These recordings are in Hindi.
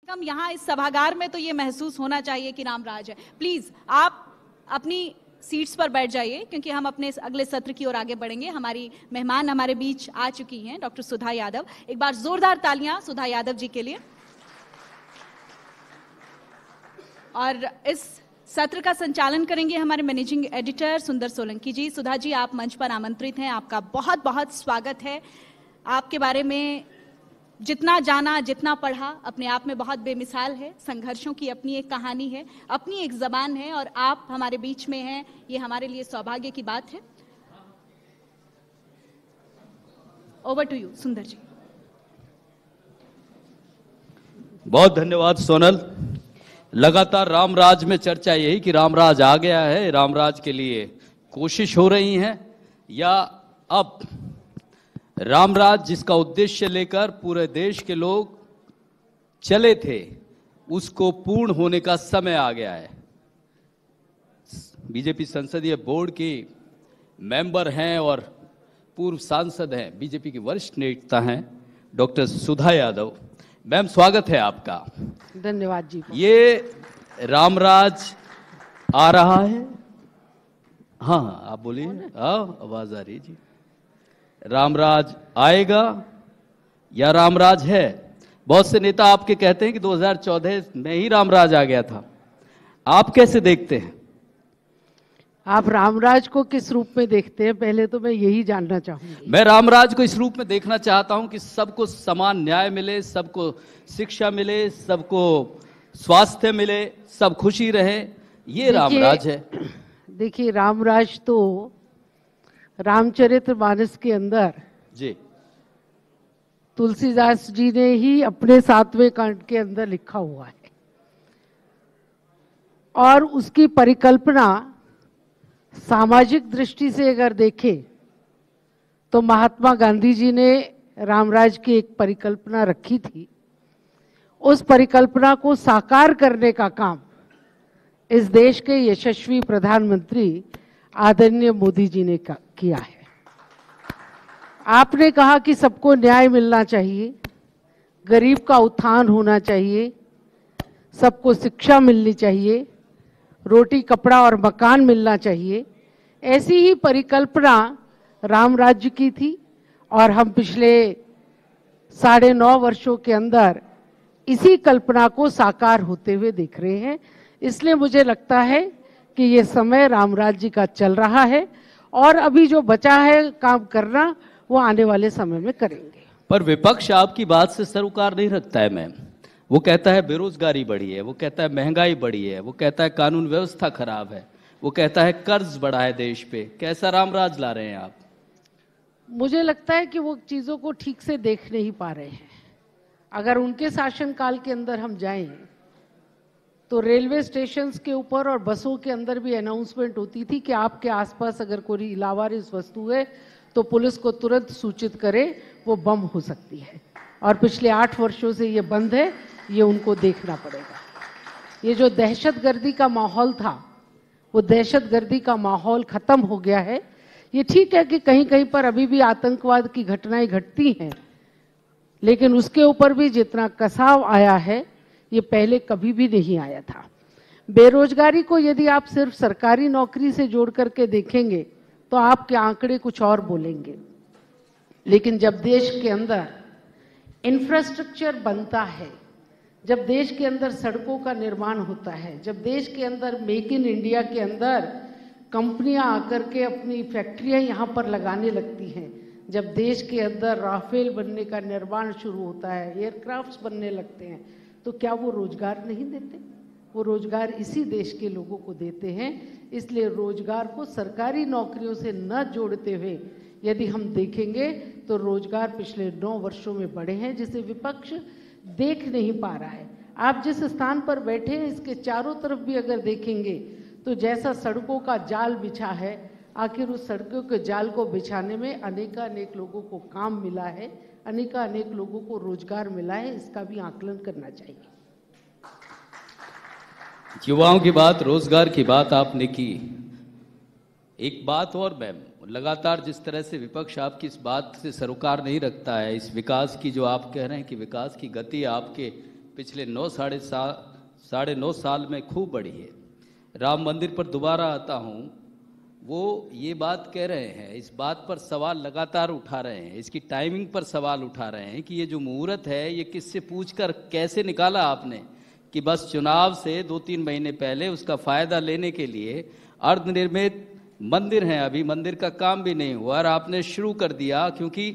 कम यहाँ इस सभागार में तो ये महसूस होना चाहिए कि रामराज है। प्लीज आप अपनी सीट्स पर बैठ जाइए, क्योंकि हम अपने अगले सत्र की ओर आगे बढ़ेंगे। हमारी मेहमान हमारे बीच आ चुकी हैं, डॉक्टर सुधा यादव। एक बार जोरदार तालियां सुधा यादव जी के लिए। और इस सत्र का संचालन करेंगे हमारे मैनेजिंग एडिटर सुंदर सोलंकी जी। सुधा जी, आप मंच पर आमंत्रित हैं, आपका बहुत बहुत स्वागत है। आपके बारे में जितना जाना, जितना पढ़ा, अपने आप में बहुत बेमिसाल है। संघर्षों की अपनी एक कहानी है, अपनी एक जबान है, और आप हमारे बीच में हैं, ये हमारे लिए सौभाग्य की बात है। ओवर टू यू सुंदर जी। बहुत धन्यवाद सोनल। लगातार रामराज में चर्चा यही कि रामराज आ गया है, रामराज के लिए कोशिश हो रही है, या अब रामराज जिसका उद्देश्य लेकर पूरे देश के लोग चले थे, उसको पूर्ण होने का समय आ गया है। बीजेपी संसदीय बोर्ड की मेंबर हैं और पूर्व सांसद हैं, बीजेपी की वरिष्ठ नेता हैं डॉक्टर सुधा यादव। मैम, स्वागत है आपका। धन्यवाद जी। ये रामराज आ रहा है। हाँ, आप बोलिए। हाँ, आवाज आ रही है जी। रामराज आएगा या रामराज है? बहुत से नेता आपके कहते हैं कि 2014 में ही रामराज आ गया था। आप कैसे देखते हैं? आप रामराज को किस रूप में देखते हैं, पहले तो मैं यही जानना चाहूंगी। मैं रामराज को इस रूप में देखना चाहता हूं कि सबको समान न्याय मिले, सबको शिक्षा मिले, सबको स्वास्थ्य मिले, सब खुशी रहे, ये रामराज है। देखिए, रामराज तो रामचरितमानस के अंदर जी तुलसीदास जी ने ही अपने 7वें कांड के अंदर लिखा हुआ है, और उसकी परिकल्पना सामाजिक दृष्टि से अगर देखें तो महात्मा गांधी जी ने रामराज की एक परिकल्पना रखी थी। उस परिकल्पना को साकार करने का काम इस देश के यशस्वी प्रधानमंत्री आदरणीय मोदी जी ने किया है। आपने कहा कि सबको न्याय मिलना चाहिए, गरीब का उत्थान होना चाहिए, सबको शिक्षा मिलनी चाहिए, रोटी कपड़ा और मकान मिलना चाहिए। ऐसी ही परिकल्पना राम राज्य की थी, और हम पिछले 9.5 वर्षों के अंदर इसी कल्पना को साकार होते हुए देख रहे हैं। इसलिए मुझे लगता है कि ये समय राम राज्य का चल रहा है, और अभी जो बचा है काम करना, वो आने वाले समय में करेंगे। पर विपक्ष आपकी बात से सरोकार नहीं रखता है मैम। वो कहता है बेरोजगारी बढ़ी है, वो कहता है महंगाई बढ़ी है, वो कहता है कानून व्यवस्था खराब है, वो कहता है कर्ज बढ़ा है देश पे। कैसा रामराज ला रहे हैं आप? मुझे लगता है कि वो चीज़ों को ठीक से देख नहीं पा रहे हैं। अगर उनके शासनकाल के अंदर हम जाएं तो रेलवे स्टेशंस के ऊपर और बसों के अंदर भी अनाउंसमेंट होती थी कि आपके आसपास अगर कोई लावारिस वस्तु है तो पुलिस को तुरंत सूचित करें, वो बम हो सकती है। और पिछले 8 वर्षों से ये बंद है, ये उनको देखना पड़ेगा। ये जो दहशतगर्दी का माहौल था, वो दहशतगर्दी का माहौल खत्म हो गया है। ये ठीक है कि कहीं कहीं पर अभी भी आतंकवाद की घटनाएं घटती हैं, लेकिन उसके ऊपर भी जितना कसाव आया है, ये पहले कभी भी नहीं आया था। बेरोजगारी को यदि आप सिर्फ सरकारी नौकरी से जोड़ करके देखेंगे तो आपके आंकड़े कुछ और बोलेंगे, लेकिन जब देश के अंदर इंफ्रास्ट्रक्चर बनता है, जब देश के अंदर सड़कों का निर्माण होता है, जब देश के अंदर मेक इन इंडिया के अंदर कंपनियां आकर के अपनी फैक्ट्रियां यहाँ पर लगाने लगती हैं, जब देश के अंदर राफेल बनने का निर्माण शुरू होता है, एयरक्राफ्ट्स बनने लगते हैं, तो क्या वो रोजगार नहीं देते? वो रोजगार इसी देश के लोगों को देते हैं। इसलिए रोजगार को सरकारी नौकरियों से न जोड़ते हुए यदि हम देखेंगे तो रोजगार पिछले 9 वर्षों में बढ़े हैं, जिसे विपक्ष देख नहीं पा रहा है। आप जिस स्थान पर बैठे हैं, इसके चारों तरफ भी अगर देखेंगे तो जैसा सड़कों का जाल बिछा है, आखिर उस सड़कों के जाल को बिछाने में अनेकानेक लोगों को काम मिला है, अनेकानेक लोगों को रोजगार मिला है। इसका भी आकलन करना चाहिए। युवाओं की बात, रोजगार की बात आपने की। एक बात और मैम, लगातार जिस तरह से विपक्ष आपकी इस बात से सरोकार नहीं रखता है, इस विकास की जो आप कह रहे हैं कि विकास की गति आपके पिछले 9 साल में खूब बढ़ी है। राम मंदिर पर दोबारा आता हूँ, वो ये बात कह रहे हैं, इस बात पर सवाल लगातार उठा रहे हैं, इसकी टाइमिंग पर सवाल उठा रहे हैं कि ये जो मुहूर्त है ये किससे पूछकर कैसे निकाला आपने, कि बस चुनाव से 2-3 महीने पहले उसका फायदा लेने के लिए अर्धनिर्मित मंदिर हैं, अभी मंदिर का काम भी नहीं हुआ और आपने शुरू कर दिया क्योंकि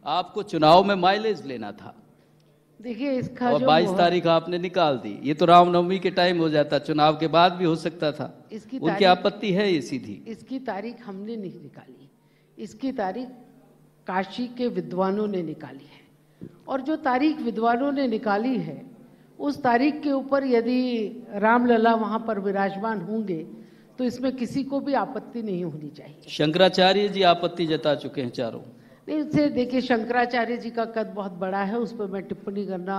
आपको चुनाव में माइलेज लेना था। देखिए इसका और जो 22 तारीख आपने निकाल दी। ये तो रामनवमी के टाइम हो जाता, चुनाव के बाद भी हो सकता था। उनकी आपत्ति है ये सीधी। इसकी तारीख हमने नहीं निकाली, इसकी तारीख काशी के विद्वानों ने निकाली है, और जो तारीख विद्वानों ने निकाली है उस तारीख के ऊपर यदि रामलला वहां पर विराजमान होंगे तो इसमें किसी को भी आपत्ति नहीं होनी चाहिए। शंकराचार्य जी आपत्ति जता चुके हैं चारों। नहीं, उससे देखिए शंकराचार्य जी का कद बहुत बड़ा है, उस पर मैं टिप्पणी करना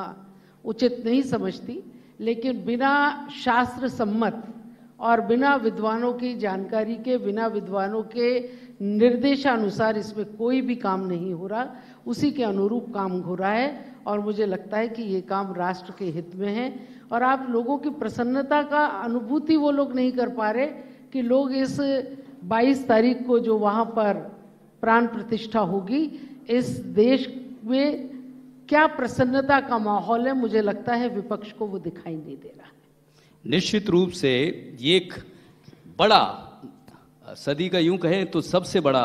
उचित नहीं समझती, लेकिन बिना शास्त्र सम्मत और बिना विद्वानों की जानकारी के, बिना विद्वानों के निर्देशानुसार इसमें कोई भी काम नहीं हो रहा, उसी के अनुरूप काम हो रहा है और मुझे लगता है कि ये काम राष्ट्र के हित में है। और आप लोगों की प्रसन्नता का अनुभूति वो लोग नहीं कर पा रहे कि लोग इस 22 तारीख को जो वहाँ पर प्राण प्रतिष्ठा होगी, इस देश में क्या प्रसन्नता का माहौल है, मुझे लगता है विपक्ष को वो दिखाई नहीं दे रहा है। निश्चित रूप से ये एक बड़ा, सदी का यूं कहें तो सबसे बड़ा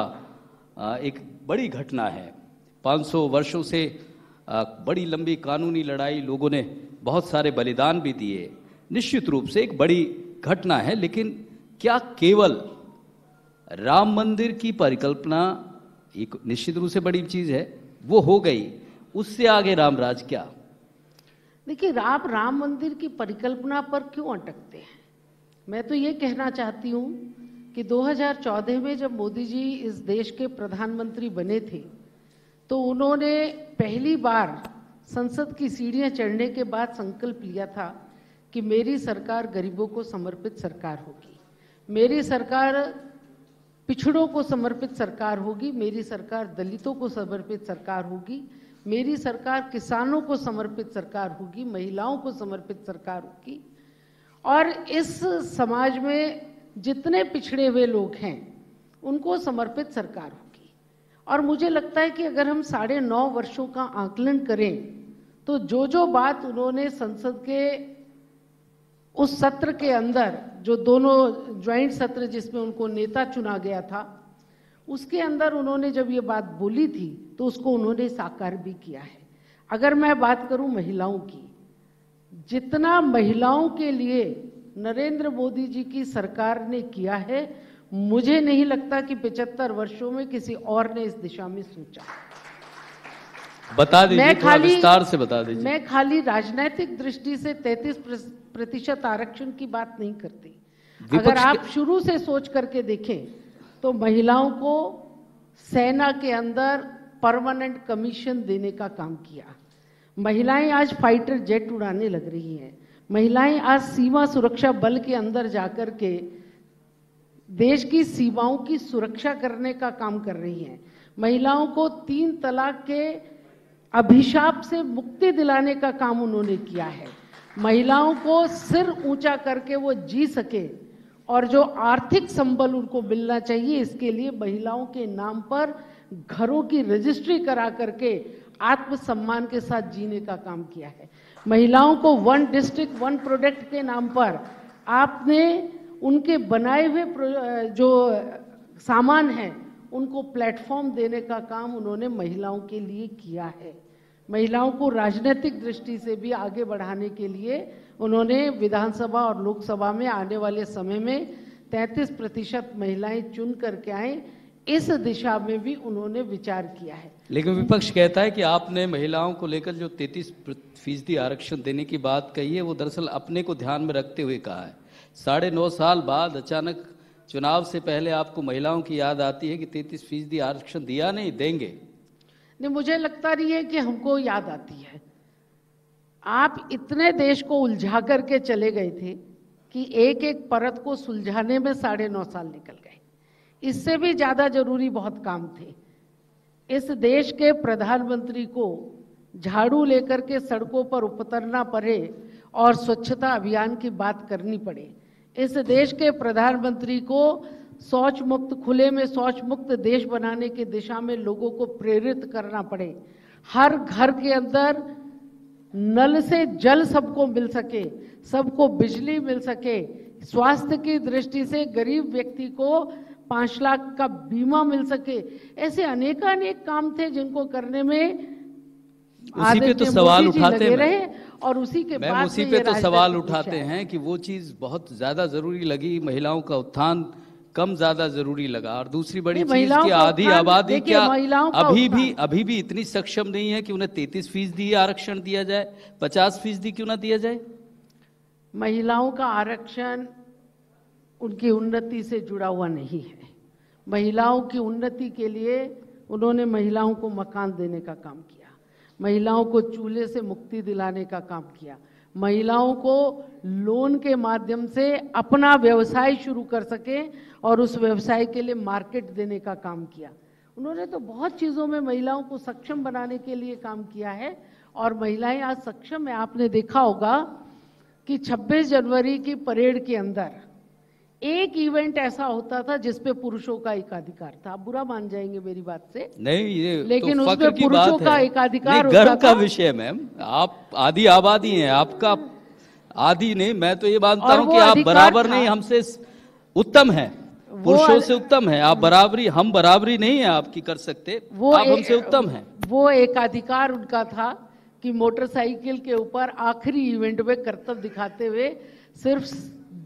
एक बड़ी घटना है। 500 वर्षों से बड़ी लंबी कानूनी लड़ाई, लोगों ने बहुत सारे बलिदान भी दिए, निश्चित रूप से एक बड़ी घटना है। लेकिन क्या केवल राम मंदिर की परिकल्पना एक निश्चित रूप से बड़ी चीज है, वो हो गई, उससे आगे रामराज क्या? देखिए, आप राम मंदिर की परिकल्पना पर क्यों अटकते हैं? मैं तो ये कहना चाहती हूँ कि 2014 में जब मोदी जी इस देश के प्रधानमंत्री बने थे तो उन्होंने पहली बार संसद की सीढ़ियाँ चढ़ने के बाद संकल्प लिया था कि मेरी सरकार गरीबों को समर्पित सरकार होगी, मेरी सरकार पिछड़ों को समर्पित सरकार होगी, मेरी सरकार दलितों को समर्पित सरकार होगी, मेरी सरकार किसानों को समर्पित सरकार होगी, महिलाओं को समर्पित सरकार होगी, और इस समाज में जितने पिछड़े हुए लोग हैं उनको समर्पित सरकार होगी। और मुझे लगता है कि अगर हम 9.5 वर्षों का आकलन करें तो जो बात उन्होंने संसद के उस सत्र के अंदर, जो दोनों ज्वाइंट सत्र जिसमें उनको नेता चुना गया था, उसके अंदर उन्होंने जब ये बात बोली थी तो उसको उन्होंने साकार भी किया है। अगर मैं बात करूं महिलाओं की, जितना महिलाओं के लिए नरेंद्र मोदी जी की सरकार ने किया है, मुझे नहीं लगता कि 75 वर्षों में किसी और ने इस दिशा में सोचा। बता दीजिए, थोड़ा विस्तार से बता दीजिए। मैं खाली राजनीतिक दृष्टि से 33% आरक्षण की बात नहीं करती। अगर आप शुरू से सोच करके देखें तो महिलाओं को सेना के अंदर परमानेंट कमीशन देने का काम किया, महिलाएं आज फाइटर जेट उड़ाने लग रही हैं, महिलाएं आज सीमा सुरक्षा बल के अंदर जाकर के देश की सीमाओं की सुरक्षा करने का काम कर रही हैं, महिलाओं को 3 तलाक के अभिशाप से मुक्ति दिलाने का काम उन्होंने किया है, महिलाओं को सिर ऊंचा करके वो जी सके और जो आर्थिक संबल उनको मिलना चाहिए, इसके लिए महिलाओं के नाम पर घरों की रजिस्ट्री करा करके आत्मसम्मान के साथ जीने का काम किया है। महिलाओं को 1 डिस्ट्रिक्ट 1 प्रोडक्ट के नाम पर आपने उनके बनाए हुए जो सामान हैं उनको प्लेटफॉर्म देने का काम उन्होंने महिलाओं के लिए किया है। महिलाओं को राजनीतिक दृष्टि से भी आगे बढ़ाने के लिए उन्होंने विधानसभा और लोकसभा में आने वाले समय में 33% महिलाएं चुन करके आए, इस दिशा में भी उन्होंने विचार किया है। लेकिन विपक्ष कहता है कि आपने महिलाओं को लेकर जो 33% आरक्षण देने की बात कही है वो दरअसल अपने को ध्यान में रखते हुए कहा है। 9.5 साल बाद अचानक चुनाव से पहले आपको महिलाओं की याद आती है कि 33% आरक्षण दिया नहीं, देंगे? नहीं, मुझे लगता नहीं है कि हमको याद आती है। आप इतने देश को उलझा करके चले गए थे कि एक एक परत को सुलझाने में 9.5 साल निकल गए। इससे भी ज्यादा जरूरी बहुत काम थे। इस देश के प्रधानमंत्री को झाड़ू लेकर के सड़कों पर उतरना पड़े और स्वच्छता अभियान की बात करनी पड़े। इस देश के प्रधानमंत्री को शौच मुक्त, खुले में शौच मुक्त देश बनाने की दिशा में लोगों को प्रेरित करना पड़े। हर घर के अंदर नल से जल सबको मिल सके, सबको बिजली मिल सके, स्वास्थ्य की दृष्टि से गरीब व्यक्ति को 5 लाख का बीमा मिल सके। ऐसे अनेकानेक काम थे जिनको करने में उसी पे तो सवाल उठाते हैं और उसी के मैम, बाद उसी पे तो सवाल उठाते हैं कि वो चीज बहुत ज्यादा जरूरी लगी, महिलाओं का उत्थान कम ज्यादा जरूरी लगा। और दूसरी बड़ी चीज की आधी आबादी क्या अभी भी इतनी सक्षम नहीं है कि उन्हें 33% आरक्षण दिया जाए, 50% क्यों ना दिया जाए? महिलाओं का आरक्षण उनकी उन्नति से जुड़ा हुआ नहीं है। महिलाओं की उन्नति के लिए उन्होंने महिलाओं को मकान देने का काम किया, महिलाओं को चूल्हे से मुक्ति दिलाने का काम किया, महिलाओं को लोन के माध्यम से अपना व्यवसाय शुरू कर सके और उस व्यवसाय के लिए मार्केट देने का काम किया। उन्होंने तो बहुत चीज़ों में महिलाओं को सक्षम बनाने के लिए काम किया है और महिलाएं आज सक्षम है। आपने देखा होगा कि 26 जनवरी की परेड के अंदर एक इवेंट ऐसा होता था जिसपे पुरुषों का एकाधिकार था। आप बुरा मान जाएंगे मेरी बात से, नहीं, ये लेकिन तो उसमें पुरुषों का एकाधिकार गर्व का विषय। मैम, आप आधी आबादी हैं, आपका आधी नहीं, मैं तो ये मानता हूं कि आप बराबर नहीं, हमसे उत्तम है, पुरुषों से उत्तम है आप। बराबरी, हम बराबरी नहीं है आपकी कर सकते, आप हमसे उत्तम हैं। वो एकाधिकार उनका था कि मोटरसाइकिल के ऊपर आखिरी इवेंट में कर्तव्य दिखाते हुए सिर्फ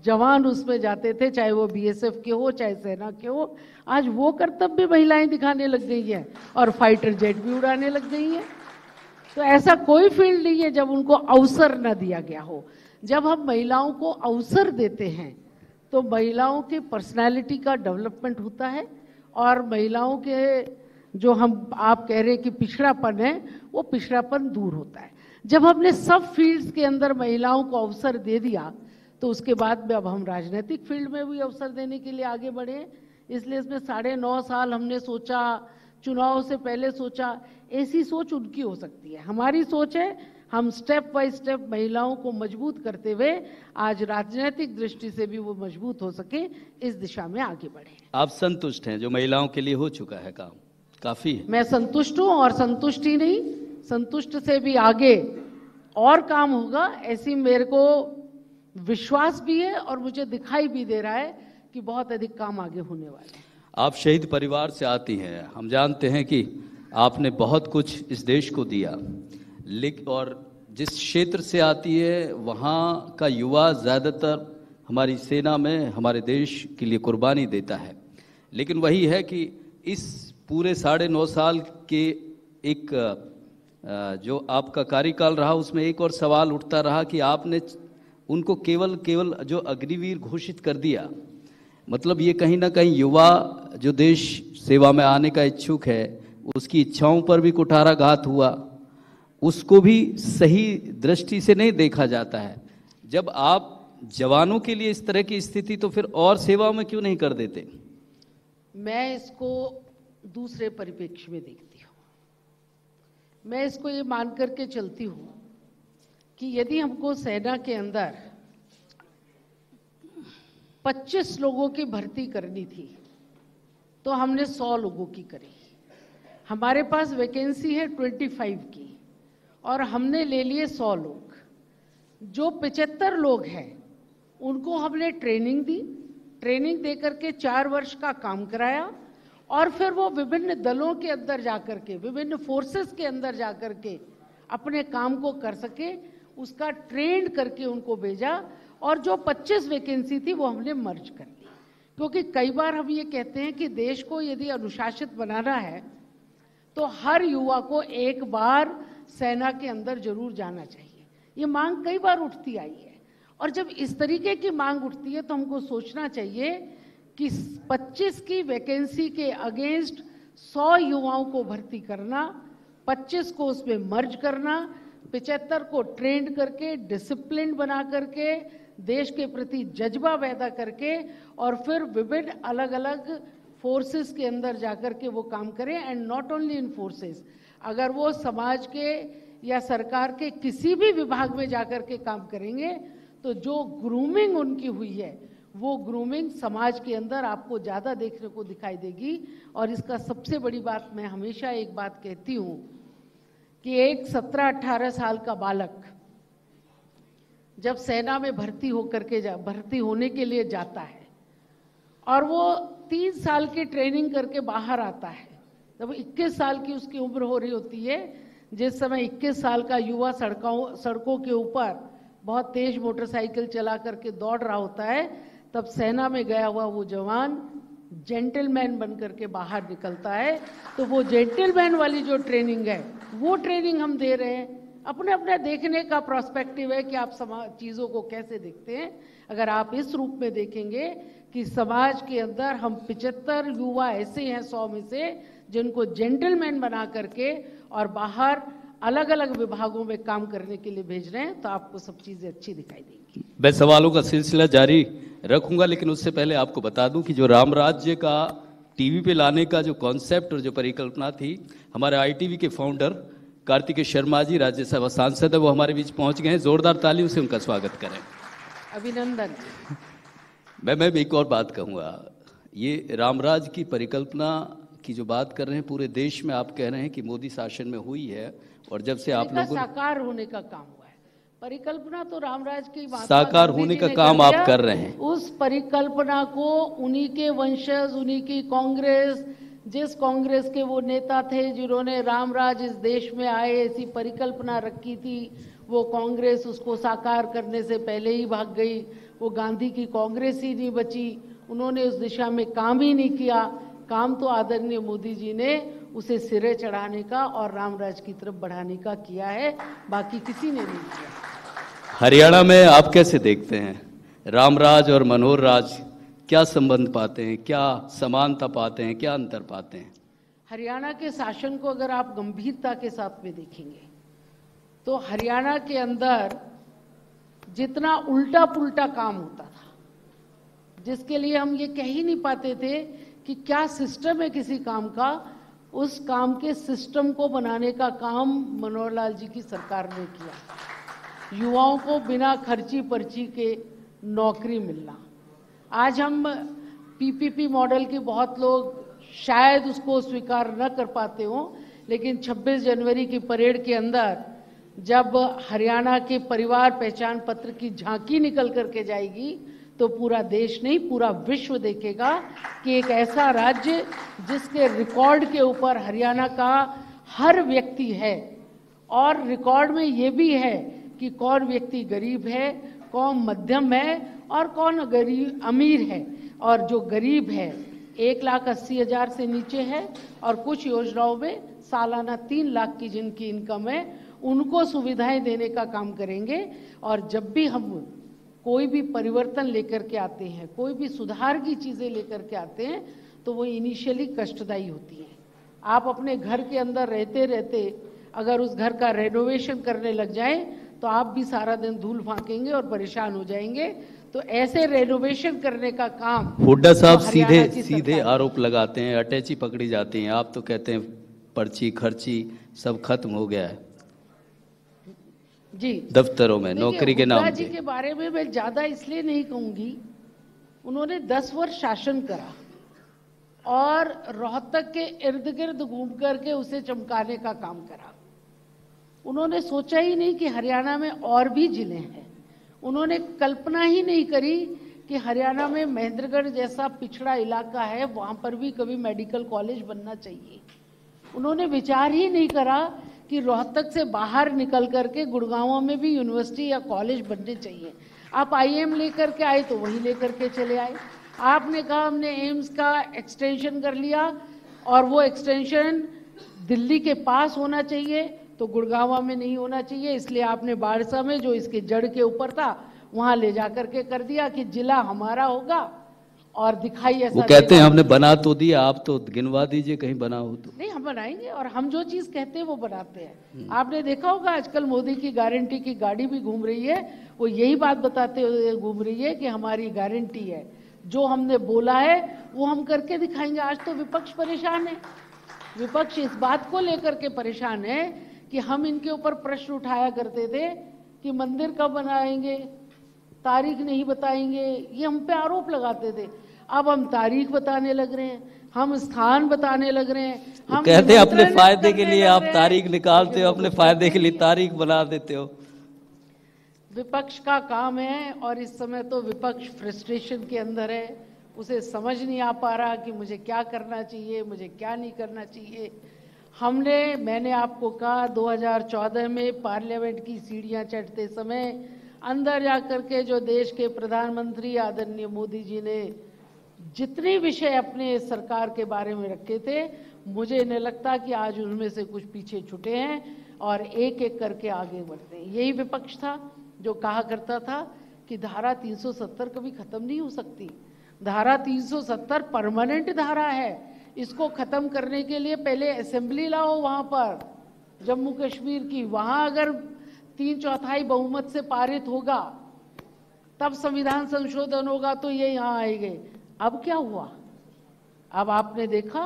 जवान उसमें जाते थे, चाहे वो बीएसएफ के हो चाहे सेना के हो। आज वो कर्तव्य भी महिलाएं दिखाने लग गई हैं और फाइटर जेट भी उड़ाने लग गई हैं। तो ऐसा कोई फील्ड नहीं है जब उनको अवसर न दिया गया हो। जब हम महिलाओं को अवसर देते हैं तो महिलाओं की पर्सनालिटी का डेवलपमेंट होता है और महिलाओं के जो हम आप कह रहे हैं कि पिछड़ापन है, वो पिछड़ापन दूर होता है। जब हमने सब फील्ड्स के अंदर महिलाओं को अवसर दे दिया तो उसके बाद में अब हम राजनीतिक फील्ड में भी अवसर देने के लिए आगे बढ़े। इसलिए इसमें 9.5 साल हमने सोचा, चुनाव से पहले सोचा। ऐसी सोच उनकी हो सकती है, हमारी सोच है हम स्टेप बाय स्टेप महिलाओं को मजबूत करते हुए आज राजनीतिक दृष्टि से भी वो मजबूत हो सके, इस दिशा में आगे बढ़े। आप संतुष्ट हैं जो महिलाओं के लिए हो चुका है काम? काफी है। मैं संतुष्ट हूँ और संतुष्ट ही नहीं, संतुष्ट से भी आगे और काम होगा, ऐसी मेरे को विश्वास भी है और मुझे दिखाई भी दे रहा है कि बहुत अधिक काम आगे होने वाले हैं। आप शहीद परिवार से आती हैं, हम जानते हैं कि आपने बहुत कुछ इस देश को दिया, लेकिन और जिस क्षेत्र से आती है वहाँ का युवा ज़्यादातर हमारी सेना में हमारे देश के लिए कुर्बानी देता है। लेकिन वही है कि इस पूरे 9.5 साल के एक जो आपका कार्यकाल रहा उसमें एक और सवाल उठता रहा कि आपने उनको केवल जो अग्निवीर घोषित कर दिया। मतलब ये कहीं ना कहीं युवा जो देश सेवा में आने का इच्छुक है उसकी इच्छाओं पर भी कुठाराघात हुआ, उसको भी सही दृष्टि से नहीं देखा जाता है। जब आप जवानों के लिए इस तरह की स्थिति, तो फिर और सेवा में क्यों नहीं कर देते? मैं इसको दूसरे परिप्रेक्ष्य में देखती हूँ। मैं इसको ये मान करके चलती हूँ कि यदि हमको सेना के अंदर 25 लोगों की भर्ती करनी थी तो हमने 100 लोगों की करी। हमारे पास वैकेंसी है 25 की और हमने ले लिए 100 लोग। जो 75 लोग हैं उनको हमने ट्रेनिंग दी, ट्रेनिंग दे करके 4 वर्ष का काम कराया और फिर वो विभिन्न दलों के अंदर जाकर के, विभिन्न फोर्सेस के अंदर जाकर के अपने काम को कर सके, उसका ट्रेंड करके उनको भेजा। और जो 25 वैकेंसी थी वो हमने मर्ज कर ली, क्योंकि कई बार हम ये कहते हैं कि देश को यदि अनुशासित बनाना है तो हर युवा को एक बार सेना के अंदर जरूर जाना चाहिए। ये मांग कई बार उठती आई है और जब इस तरीके की मांग उठती है तो हमको सोचना चाहिए कि 25 की वैकेंसी के अगेंस्ट 100 युवाओं को भर्ती करना, 25 को उसमें मर्ज करना, 75 को ट्रेंड करके डिसिप्लिन बना करके देश के प्रति जज्बा पैदा करके और फिर विभिन्न अलग अलग फोर्सेस के अंदर जाकर के वो काम करें। And not only in forces, अगर वो समाज के या सरकार के किसी भी विभाग में जाकर के काम करेंगे तो जो ग्रूमिंग उनकी हुई है वो ग्रूमिंग समाज के अंदर आपको ज़्यादा देखने को दिखाई देगी। और इसका सबसे बड़ी बात, मैं हमेशा एक बात कहती हूँ कि एक 17-18 साल का बालक जब सेना में भर्ती होने के लिए जाता है और वो 3 साल की ट्रेनिंग करके बाहर आता है, जब 21 साल की उसकी उम्र हो रही होती है, जिस समय 21 साल का युवा सड़कों के ऊपर बहुत तेज मोटरसाइकिल चला करके दौड़ रहा होता है, तब सेना में गया हुआ वो जवान जेंटलमैन बन करके बाहर निकलता है। तो वो जेंटलमैन वाली जो ट्रेनिंग है वो ट्रेनिंग हम दे रहे हैं। अपने अपने देखने का प्रोस्पेक्टिव है कि आप चीज़ों को कैसे देखते हैं। अगर आप इस रूप में देखेंगे कि समाज के अंदर हम 75 युवा ऐसे हैं 100 में से जिनको जेंटलमैन बना करके और बाहर अलग अलग विभागों में काम करने के लिए भेज रहे हैं, तो आपको सब चीज़ें अच्छी दिखाई देंगी। मैं सवालों का सिलसिला जारी रखूंगा, लेकिन उससे पहले आपको बता दूं कि जो राम राज्य का टीवी पे लाने का जो कॉन्सेप्ट और जो परिकल्पना थी, हमारे ITV के फाउंडर कार्तिकेय शर्मा जी, राज्यसभा सांसद है, वो हमारे बीच पहुंच गए हैं। जोरदार तालियों से उनका स्वागत करें। अभिनंदन। मैं एक और बात कहूँगा, ये रामराज की परिकल्पना की जो बात कर रहे हैं पूरे देश में आप कह रहे हैं कि मोदी शासन में हुई है, और जब से आप लोगों साकार होने का काम हुआ है। परिकल्पना तो रामराज की साकार होने का काम आप कर रहे हैं। उस परिकल्पना को उन्हीं के वंशज, उन्हीं की कांग्रेस, जिस कांग्रेस के वो नेता थे जिन्होंने रामराज इस देश में आए ऐसी परिकल्पना रखी थी, वो कांग्रेस उसको साकार करने से पहले ही भाग गई। वो गांधी की कांग्रेस ही नहीं बची, उन्होंने उस दिशा में काम ही नहीं किया। काम तो आदरणीय मोदी जी ने उसे सिरे चढ़ाने का और रामराज की तरफ बढ़ाने का किया है, बाकी किसी ने नहीं किया। हरियाणा में आप कैसे देखते हैं रामराज और मनोहर राज, क्या संबंध पाते हैं, क्या समानता पाते हैं, क्या अंतर पाते हैं? हरियाणा के शासन को अगर आप गंभीरता के साथ में देखेंगे तो हरियाणा के अंदर जितना उल्टा पुल्टा काम होता था, जिसके लिए हम ये कह ही नहीं पाते थे कि क्या सिस्टम है किसी काम का, उस काम के सिस्टम को बनाने का काम मनोहर लाल जी की सरकार ने किया। युवाओं को बिना खर्ची पर्ची के नौकरी मिलना। आज हम PPP मॉडल की बहुत लोग शायद उसको स्वीकार न कर पाते हों, लेकिन 26 जनवरी की परेड के अंदर जब हरियाणा के परिवार पहचान पत्र की झांकी निकल करके जाएगी तो पूरा देश नहीं पूरा विश्व देखेगा कि एक ऐसा राज्य जिसके रिकॉर्ड के ऊपर हरियाणा का हर व्यक्ति है, और रिकॉर्ड में ये भी है कि कौन व्यक्ति गरीब है, कौन मध्यम है और कौन गरीब अमीर है। और जो गरीब है 1,80,000 से नीचे है, और कुछ योजनाओं में सालाना 3 लाख की जिनकी इनकम है उनको सुविधाएं देने का काम करेंगे। और जब भी हम कोई भी परिवर्तन लेकर के आते हैं, कोई भी सुधार की चीज़ें लेकर के आते हैं, तो वो इनिशियली कष्टदायी होती है। आप अपने घर के अंदर रहते रहते अगर उस घर का रेनोवेशन करने लग जाएं तो आप भी सारा दिन धूल फांकेंगे और परेशान हो जाएंगे। तो ऐसे रेनोवेशन करने का काम हुड्डा साहब सीधे आरोप लगाते हैं, अटैची पकड़ी जाती हैं, आप तो कहते हैं पर्ची खर्ची सब खत्म हो गया है जी दफ्तरों में नौकरी के नाम पे। जी के बारे में मैं ज्यादा इसलिए नहीं कहूंगी, उन्होंने 10 वर्ष शासन करा और रोहतक के इर्द गिर्द घूम करके उसे चमकाने का काम करा। उन्होंने सोचा ही नहीं कि हरियाणा में और भी जिले हैं। उन्होंने कल्पना ही नहीं करी कि हरियाणा में महेंद्रगढ़ जैसा पिछड़ा इलाका है, वहां पर भी कभी मेडिकल कॉलेज बनना चाहिए। उन्होंने विचार ही नहीं करा कि रोहतक से बाहर निकल करके गुड़गांव में भी यूनिवर्सिटी या कॉलेज बनने चाहिए। आप IIM लेकर के आए तो वहीं लेकर के चले आए। आपने कहा हमने एम्स का एक्सटेंशन कर लिया और वो एक्सटेंशन दिल्ली के पास होना चाहिए, तो गुड़गांव में नहीं होना चाहिए, इसलिए आपने बारसा में जो इसके जड़ के ऊपर था वहां ले जाकर के कर दिया कि जिला हमारा होगा और दिखाई ऐसा। वो कहते हैं हमने बना तो दिया, आप तो गिनवा दीजिए कहीं बना हो तो। नहीं, हम बनाएंगे और हम जो चीज कहते हैं वो बनाते हैं। आपने देखा होगा आजकल मोदी की गारंटी की गाड़ी भी घूम रही है, वो यही बात बताते हुए घूम रही है कि हमारी गारंटी है, जो हमने बोला है वो हम करके दिखाएंगे। आज तो विपक्ष परेशान है, विपक्ष इस बात को लेकर के परेशान है कि हम इनके ऊपर प्रश्न उठाया करते थे कि मंदिर कब बनाएंगे, तारीख नहीं बताएंगे, ये हम पे आरोप लगाते थे। अब हम तारीख बताने लग रहे हैं, हम स्थान बताने लग रहे हैं, हम कहते हैं अपने निमंत्रण फायदे के करने लिए लग आप रहे हैं। तारीख निकालते लेकिन हो, वो अपने कुछ फायदे करते के लिए नहीं है। तारीख बना देते हो। विपक्ष का काम है, और इस समय तो विपक्ष फ्रस्ट्रेशन के अंदर है, उसे समझ नहीं आ पा रहा कि मुझे क्या करना चाहिए, मुझे क्या नहीं करना चाहिए। मैंने आपको कहा 2014 में पार्लियामेंट की सीढ़ियां चढ़ते समय अंदर जाकर के जो देश के प्रधानमंत्री आदरणीय मोदी जी ने जितने विषय अपने सरकार के बारे में रखे थे, मुझे नहीं लगता कि आज उनमें से कुछ पीछे छूटे हैं और एक एक करके आगे बढ़ते हैं। यही विपक्ष था जो कहा करता था कि धारा 370 कभी खत्म नहीं हो सकती। धारा 370 परमानेंट धारा है, इसको खत्म करने के लिए पहले असेंबली लाओ वहां पर जम्मू कश्मीर की, वहां अगर 3/4 बहुमत से पारित होगा तब संविधान संशोधन होगा तो ये यहाँ आएंगे। अब क्या हुआ? अब आपने देखा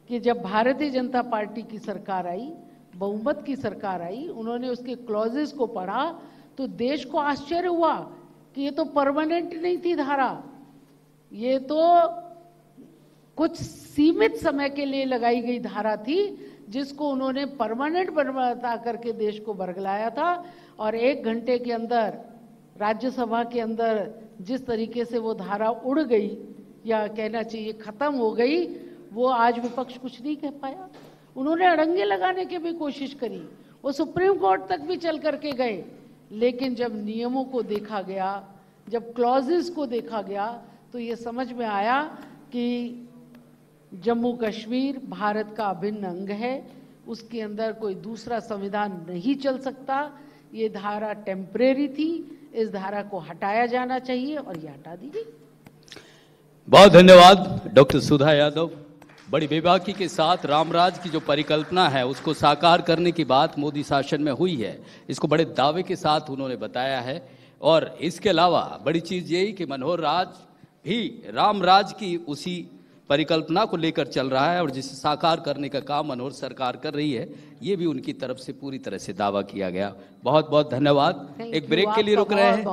कि जब भारतीय जनता पार्टी की सरकार आई, बहुमत की सरकार आई, उन्होंने उसके क्लॉजेस को पढ़ा तो देश को आश्चर्य हुआ कि ये तो परमानेंट नहीं थी धारा, ये तो कुछ सीमित समय के लिए लगाई गई धारा थी जिसको उन्होंने परमानेंट बता करके देश को बरगलाया था। और 1 घंटे के अंदर राज्यसभा के अंदर जिस तरीके से वो धारा उड़ गई, या कहना चाहिए खत्म हो गई, वो आज विपक्ष कुछ नहीं कह पाया। उन्होंने अड़ंगे लगाने की भी कोशिश करी, वो सुप्रीम कोर्ट तक भी चल करके गए, लेकिन जब नियमों को देखा गया, जब क्लॉजेस को देखा गया, तो ये समझ में आया कि जम्मू कश्मीर भारत का अभिन्न अंग है, उसके अंदर कोई दूसरा संविधान नहीं चल सकता। ये धारा टेम्परेरी थी, इस धारा को हटाया जाना चाहिए और ये हटा दी गई। बहुत धन्यवाद डॉक्टर सुधा यादव। बड़ी बेबाकी के साथ रामराज की जो परिकल्पना है उसको साकार करने की बात मोदी शासन में हुई है, इसको बड़े दावे के साथ उन्होंने बताया है। और इसके अलावा बड़ी चीज यही कि मनोहर राज भी रामराज की उसी परिकल्पना को लेकर चल रहा है और जिसे साकार करने का काम मनोहर सरकार कर रही है, ये भी उनकी तरफ से पूरी तरह से दावा किया गया। बहुत बहुत धन्यवाद। एक ब्रेक के लिए रुक रहे हैं।